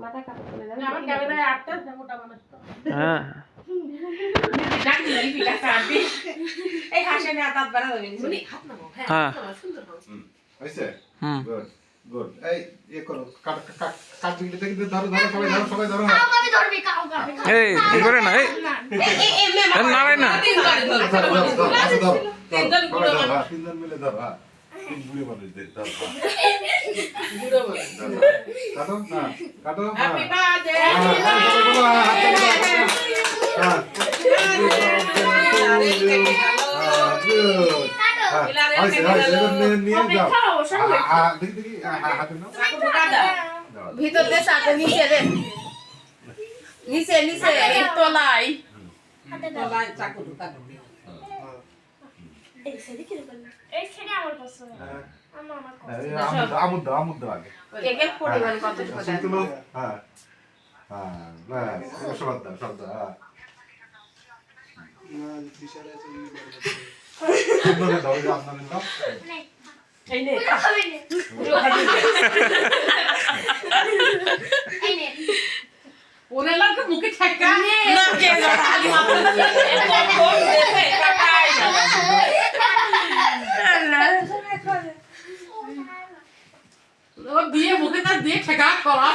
মাথা কাটা চলে যাবে আমার ক্যামেরায় আটটা মোটা মানুষ তো হ্যাঁ ডাকি লিপি কাটি এই হাসে না দাঁত বাড়া যাবে শুনি হাত নাও হ্যাঁ। হ্যাঁ সুন্দর হইছে হুম গুড গুড এই করো কাট কাট কাট দিলে দেখি ধরো সবাই ধরো আমি ধরবি কাউ কাবে এই কি করে না এই না রে না তিনজন মিলে ধরো তিন বুড়ি মানুষ দেখ ধরো বুড়ো বলে কাটো না কাটো হ্যাপি বার্থডে ভিতর দিয়ে সাথে নিচে রে নিচে নিচে তলায় তলায় চাকু ঢুকা এই ছেড়ে আমার পছন্দ আমুদ আগে কেকের পরিমাণ কত তুলো হ্যাঁ হ্যাঁ শব্দ এই নে এই নে ওরে লাগা মুখে ঠেকা না কে আগে মাথা দেখে কাটাই ও দিয়ে মুখে তার দিয়ে ঠেকা করা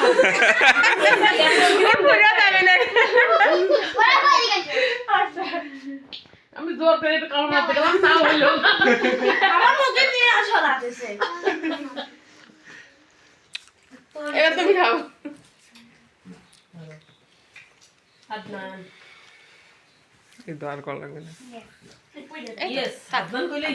পুরো যাবে না ওরা বাড়ি গেছে আমি জোর করে একটু কামড় মারতে গেলাম তা হইলো না আমার মুখে নিয়ে আসো লাগতেছে এবার তুমি খাও আদনান এই তো আর কল লাগবে না ইয়েস আদনান কইলে